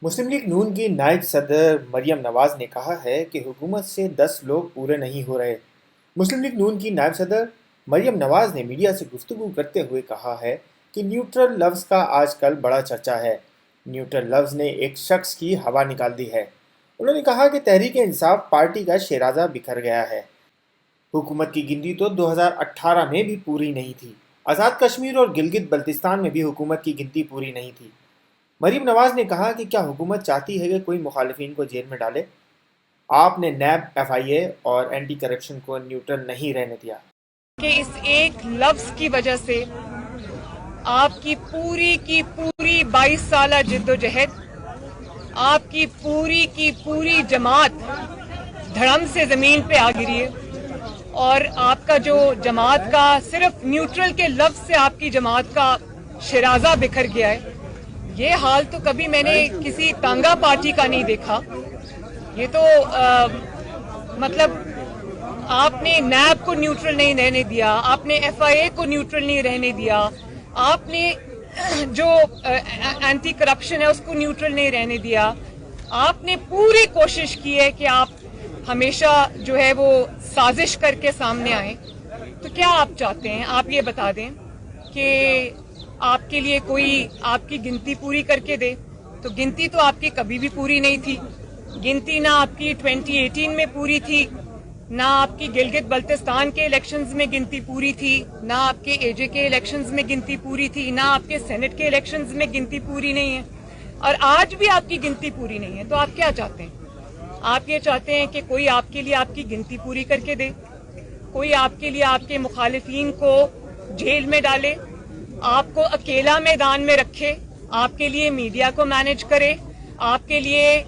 मुस्लिम league नून की नायब सदर मरियम नवाज ने कहा है कि हुकूमत से 10 लोग पूरे नहीं हो रहे। मुस्लिम लीग नून की नायब सदर मरियम नवाज ने मीडिया से गुफ्तगू करते हुए कहा है कि न्यूट्रल लफ्ज़ का आजकल बड़ा चर्चा है। न्यूट्रल लफ्ज़ ने एक शख्स की हवा निकाल दी है। उन्होंने कहा कि तहरीक इंसाफ पार्टी का शराजा बिखर गया है। हुकूमत की गिनती तो 2018 में भी पूरी नहीं थी। आज़ाद कश्मीर और गिलगित बल्तिस्तान में भी हुकूमत की गिनती पूरी नहीं थी। मरीम नवाज ने कहा कि क्या हुकूमत चाहती है कि कोई मुखालिफिन को जेल में डाले? आपने नैब, FIA और एंटी करप्शन को न्यूट्रल नहीं रहने दिया कि इस एक लफ्ज की वजह से आपकी पूरी की पूरी 22 साल जिद्दोजहद, आपकी पूरी की पूरी जमात धड़म से जमीन पे आ गिरी है और आपका जो जमात का सिर्फ न्यूट्रल के लफ्ज से आपकी जमात का शराजा बिखर गया है। ये हाल तो कभी मैंने किसी तांगा पार्टी का नहीं देखा। ये तो मतलब आपने नैब को न्यूट्रल नहीं रहने दिया, आपने FIA को न्यूट्रल नहीं रहने दिया, आपने जो एंटी करप्शन है उसको न्यूट्रल नहीं रहने दिया। आपने पूरी कोशिश की है कि आप हमेशा जो है वो साजिश करके सामने आए। तो क्या आप चाहते हैं? आप ये बता दें कि आपके लिए कोई आपकी गिनती पूरी करके दे। तो गिनती तो आपकी कभी भी पूरी नहीं थी। गिनती ना आपकी 2018 में पूरी थी, ना आपकी गिलगित बल्तिस्तान के इलेक्शंस में गिनती पूरी थी, ना आपके AJ के इलेक्शंस में गिनती पूरी थी, ना आपके सेनेट के इलेक्शंस में गिनती पूरी नहीं है और आज भी आपकी गिनती पूरी नहीं है। तो आप क्या चाहते हैं? आप ये चाहते हैं कि कोई आपके लिए आपकी गिनती पूरी करके दे, कोई आपके लिए आपके मुखालिफिन को जेल में डाले, आपको अकेला मैदान में रखे, आपके लिए मीडिया को मैनेज करे, आपके लिए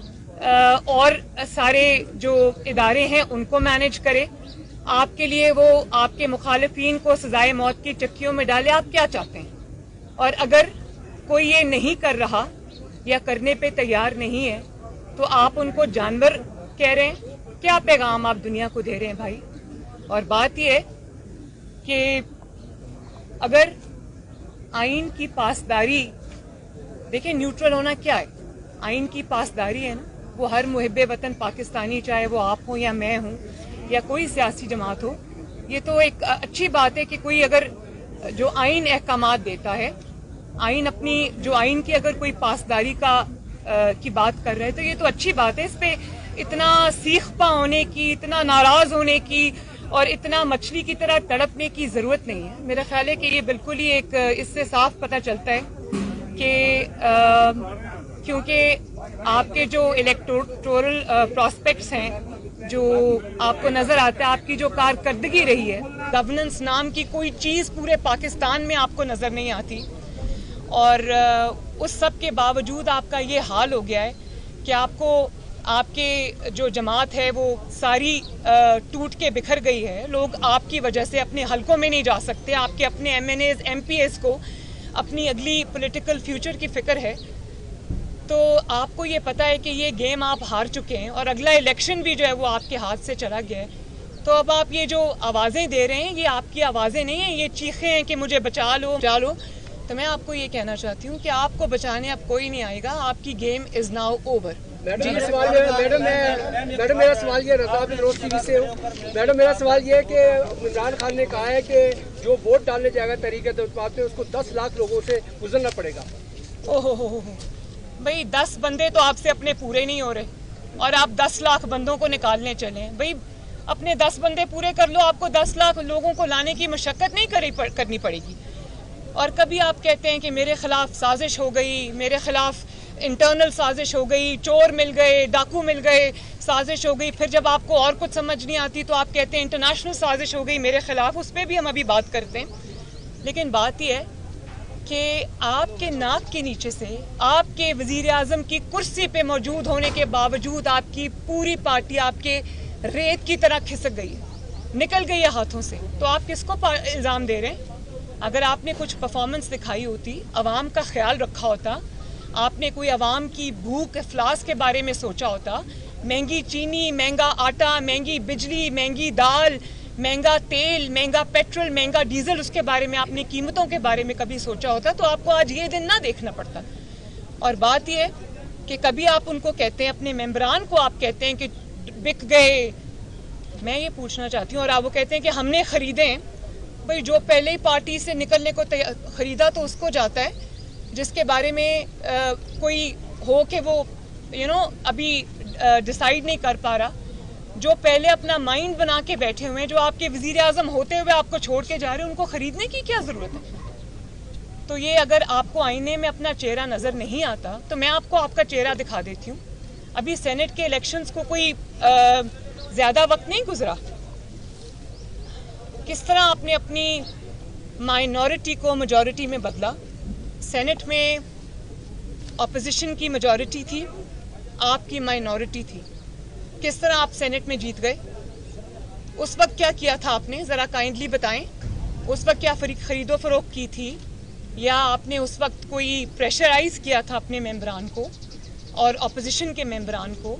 और सारे जो इदारे हैं उनको मैनेज करे, आपके लिए वो आपके मुखालिफिन को सजाए मौत की चक्कियों में डाले। आप क्या चाहते हैं? और अगर कोई ये नहीं कर रहा या करने पे तैयार नहीं है तो आप उनको जानवर कह रहे हैं। क्या पैगाम आप दुनिया को दे रहे हैं भाई? और बात ये है कि अगर आइन की पासदारी, देखिए न्यूट्रल होना क्या है? आइन की पासदारी है ना, वो हर मुहिब्बे वतन पाकिस्तानी, चाहे वो आप हो या मैं हूँ या कोई सियासी जमात हो, ये तो एक अच्छी बात है कि कोई अगर जो आइन अहकामात देता है, आइन अपनी जो आइन की अगर कोई पासदारी की बात कर रहा है तो ये तो अच्छी बात है। इस पे इतना सीखपा होने की, इतना नाराज होने की और इतना मछली की तरह तड़पने की जरूरत नहीं है। मेरा ख्याल है कि ये बिल्कुल ही एक इससे साफ पता चलता है कि क्योंकि आपके जो इलेक्टोरल प्रॉस्पेक्ट्स हैं, जो आपको नजर आता है, आपकी जो कारकर्दगी रही है, गवर्नेंस नाम की कोई चीज पूरे पाकिस्तान में आपको नजर नहीं आती और उस सब के बावजूद आपका ये हाल हो गया है कि आपको आपके जो जमात है वो सारी टूट के बिखर गई है। लोग आपकी वजह से अपने हलकों में नहीं जा सकते। आपके अपने MNAs, MPs को अपनी अगली पॉलिटिकल फ्यूचर की फिक्र है। तो आपको ये पता है कि ये गेम आप हार चुके हैं और अगला इलेक्शन भी जो है वो आपके हाथ से चला गया है। तो अब आप ये जो आवाज़ें दे रहे हैं, ये आपकी आवाज़ें नहीं हैं, ये चीखें हैं कि मुझे बचा लो, बचा लो। तो मैं आपको ये कहना चाहती हूँ कि आपको बचाने अब कोई नहीं आएगा। आपकी game is now over. Madam मेरा सवाल ये रजा रोज TV से हूँ। मैडम मेरा सवाल ये है कि इमरान खान ने कहा है कि जो वोट डालने जाएगा तरीके से उसको 10 लाख लोगों से गुजरना पड़ेगा। ओहो हो भाई, 10 बंदे तो आपसे अपने पूरे नहीं हो रहे और आप 10 लाख बंदों को निकालने चले भाई। अपने 10 बंदे पूरे कर लो, आपको 10 लाख लोगों को लाने की मशक्कत नहीं करनी पड़ेगी। और कभी आप कहते हैं कि मेरे खिलाफ साजिश हो गई, मेरे खिलाफ इंटरनल साजिश हो गई, चोर मिल गए, डाकू मिल गए, साजिश हो गई। फिर जब आपको और कुछ समझ नहीं आती तो आप कहते हैं इंटरनेशनल साजिश हो गई मेरे खिलाफ। उस पर भी हम अभी बात करते हैं। लेकिन बात यह है कि आपके नाक के नीचे से आपके वजीर आज़म की कुर्सी पे मौजूद होने के बावजूद आपकी पूरी पार्टी आपके रेत की तरह खिसक गई है, निकल गई है हाथों से। तो आप किसको इल्ज़ाम दे रहे हैं? अगर आपने कुछ परफॉर्मेंस दिखाई होती, आवाम का ख्याल रखा होता, आपने कोई आवाम की भूख इफलास के बारे में सोचा होता, महंगी चीनी, महंगा आटा, महंगी बिजली, महंगी दाल, महंगा तेल, महंगा पेट्रोल, महंगा डीजल, उसके बारे में आपने कीमतों के बारे में कभी सोचा होता तो आपको आज ये दिन ना देखना पड़ता। और बात ये है कि कभी आप उनको कहते हैं, अपने मेंबरान को आप कहते हैं कि बिक गए। मैं ये पूछना चाहती हूँ, और आप वो कहते हैं कि हमने खरीदे हैं। भाई जो पहले ही पार्टी से निकलने को खरीदा तो उसको जाता है, जिसके बारे में कोई हो कि वो अभी डिसाइड नहीं कर पा रहा, जो पहले अपना माइंड बना के बैठे हुए हैं, जो आपके वजीर आज़म होते हुए आपको छोड़ के जा रहे हैं, उनको खरीदने की क्या ज़रूरत है? तो ये अगर आपको आईने में अपना चेहरा नज़र नहीं आता तो मैं आपको आपका चेहरा दिखा देती हूँ। अभी सेनेट के इलेक्शंस को कोई ज़्यादा वक्त नहीं गुजरा, किस तरह आपने अपनी माइनॉरिटी को मेजॉरिटी में बदला। सेनेट में अपोजिशन की मेजॉरिटी थी, आपकी माइनॉरिटी थी, किस तरह आप सेनेट में जीत गए? उस वक्त क्या किया था आपने, ज़रा काइंडली बताएं। उस वक्त क्या खरीदो फरोख्त की थी, या आपने उस वक्त कोई प्रेशराइज किया था अपने मेंबरान को और अपोजिशन के मेंबरान को,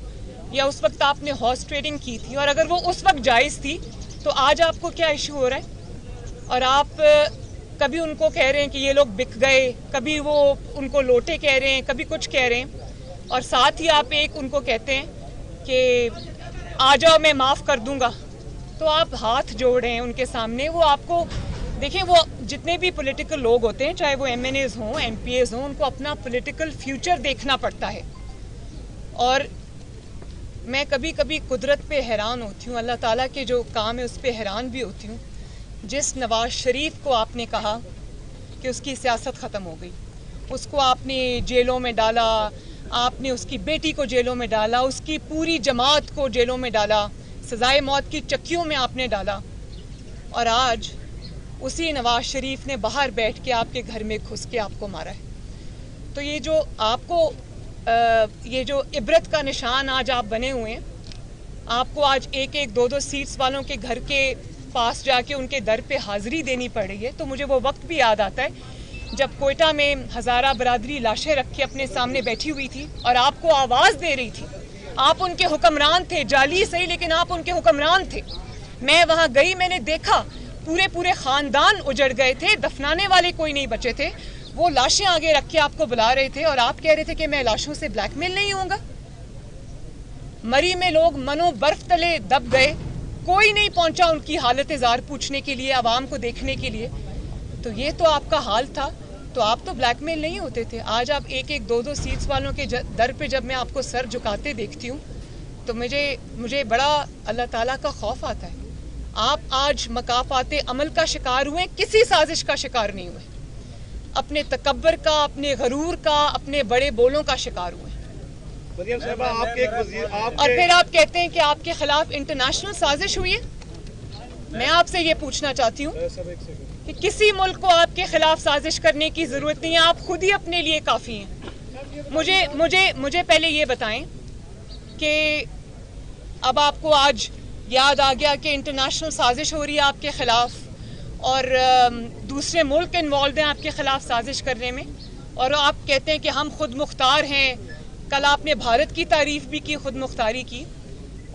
या उस वक्त आपने हॉर्स ट्रेडिंग की थी? और अगर वो उस वक्त जायज़ थी तो आज आपको क्या इशू हो रहा है? और आप कभी उनको कह रहे हैं कि ये लोग बिक गए, कभी वो उनको लोटे कह रहे हैं, कभी कुछ कह रहे हैं, और साथ ही आप एक उनको कहते हैं कि आ जाओ मैं माफ़ कर दूंगा। तो आप हाथ जोड़ रहे हैं उनके सामने। वो आपको देखिए, वो जितने भी पॉलिटिकल लोग होते हैं, चाहे वो MNAs हों, MPAs हों, उनको अपना पॉलिटिकल फ्यूचर देखना पड़ता है। और मैं कभी कभी कुदरत पे हैरान होती हूँ, अल्लाह ताला के जो काम है उस पे हैरान भी होती हूँ। जिस नवाज शरीफ को आपने कहा कि उसकी सियासत ख़त्म हो गई, उसको आपने जेलों में डाला, आपने उसकी बेटी को जेलों में डाला, उसकी पूरी जमात को जेलों में डाला, सजाए मौत की चक्कियों में आपने डाला, और आज उसी नवाज शरीफ ने बाहर बैठ के आपके घर में घुस के आपको मारा है। तो ये जो आपको ये जो इबरत का निशान आज आप बने हुए हैं, आपको आज एक एक दो दो सीट्स वालों के घर के पास जाके उनके दर पे हाज़िरी देनी पड़ रही है। तो मुझे वो वक्त भी याद आता है जब कोयटा में हज़ारा बरादरी लाशें रख के अपने सामने बैठी हुई थी और आपको आवाज़ दे रही थी। आप उनके हुक्मरान थे, जाली सही लेकिन आप उनके हुक्मरान थे। मैं वहाँ गई, मैंने देखा पूरे पूरे ख़ानदान उजड़ गए थे, दफनाने वाले कोई नहीं बचे थे। वो लाशें आगे रख के आपको बुला रहे थे और आप कह रहे थे कि मैं लाशों से ब्लैकमेल नहीं होऊंगा। मरी में लोग मनो बर्फ तले दब गए, कोई नहीं पहुंचा उनकी हालत ज़ार पूछने के लिए, आवाम को देखने के लिए। तो ये तो आपका हाल था, तो आप तो ब्लैकमेल नहीं होते थे। आज आप एक एक दो दो सीट्स वालों के दर पे जब मैं आपको सर झुकाते देखती हूँ तो मुझे बड़ा अल्लाह ताला का खौफ आता है। आप आज मकाफाते अमल का शिकार हुए, किसी साजिश का शिकार नहीं हुए। अपने तकब्बर का, अपने गरूर का, अपने बड़े बोलों का शिकार हुए। मरियम साहिबा, आपके एक वजीर और फिर आप कहते हैं कि आपके खिलाफ इंटरनेशनल साजिश हुई है। मैं आपसे ये पूछना चाहती हूँ कि किसी मुल्क को आपके खिलाफ साजिश करने की जरूरत नहीं है, आप खुद ही अपने लिए काफी हैं। मुझे पहले ये बताएं कि अब आपको आज याद आ गया कि इंटरनेशनल साजिश हो रही है आपके खिलाफ, और दूसरे मुल्क इन्वॉल्व हैं आपके खिलाफ साजिश करने में, और आप कहते हैं कि हम खुद मुख्तार हैं। कल आपने भारत की तारीफ भी की, खुद मुख्तारी की,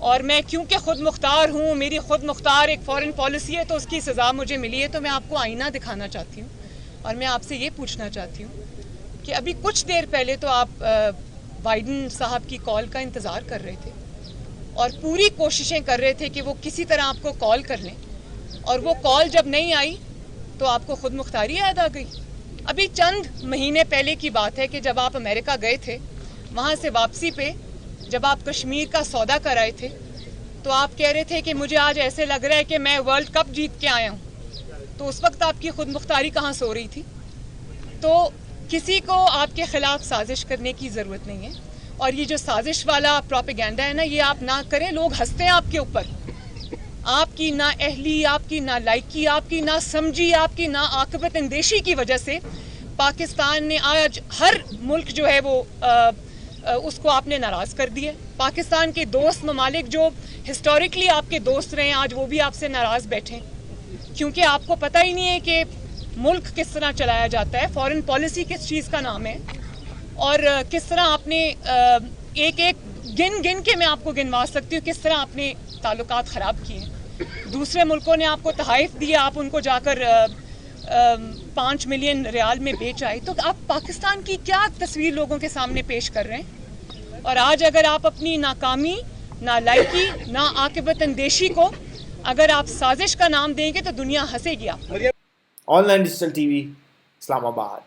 और मैं क्योंकि खुद मुख्तार हूँ, मेरी खुद मुख्तार एक फॉरेन पॉलिसी है तो उसकी सज़ा मुझे मिली है। तो मैं आपको आईना दिखाना चाहती हूँ और मैं आपसे ये पूछना चाहती हूँ कि अभी कुछ देर पहले तो आप बाइडन साहब की कॉल का इंतज़ार कर रहे थे और पूरी कोशिशें कर रहे थे कि वो किसी तरह आपको कॉल कर लें, और वो कॉल जब नहीं आई तो आपको खुद मुख्तारी याद आ गई। अभी चंद महीने पहले की बात है कि जब आप अमेरिका गए थे, वहाँ से वापसी पे जब आप कश्मीर का सौदा कर आए थे तो आप कह रहे थे कि मुझे आज ऐसे लग रहा है कि मैं वर्ल्ड कप जीत के आया हूँ। तो उस वक्त आपकी खुद मुख्तारी कहाँ सो रही थी? तो किसी को आपके खिलाफ साजिश करने की ज़रूरत नहीं है। और ये जो साजिश वाला प्रोपेगेंडा है ना, ये आप ना करें। लोग हंसते हैं आपके ऊपर, आपकी ना अहली, आपकी ना लायकी, आपकी ना समझी, आपकी ना आकबत अंदेशी की वजह से पाकिस्तान ने आज हर मुल्क जो है वो उसको आपने नाराज़ कर दिया। पाकिस्तान के दोस्त ममालिक जो हिस्टोरिकली आपके दोस्त रहे हैं, आज वो भी आपसे नाराज़ बैठे, क्योंकि आपको पता ही नहीं है कि मुल्क किस तरह चलाया जाता है, फॉरेन पॉलिसी किस चीज़ का नाम है, और किस तरह आपने एक एक गिन गिन के मैं आपको गिनवा सकती हूँ किस तरह आपने ताल्लुकात ख़राब किए हैं। دوسرے ملکوں نے آپ کو تحائف دیے, آپ ان کو جا کر 5 ملین ریال میں بیچ آئے, تو آپ پاکستان کی کیا تصویر لوگوں کے سامنے پیش کر رہے ہیں؟ اور آج اگر آپ اپنی ناکامی, نالائکی, نا عاقبت اندیشی کو اگر آپ سازش کا نام دیں گے تو دنیا ہنسے گی آپ. Online digital TV, اسلام آباد.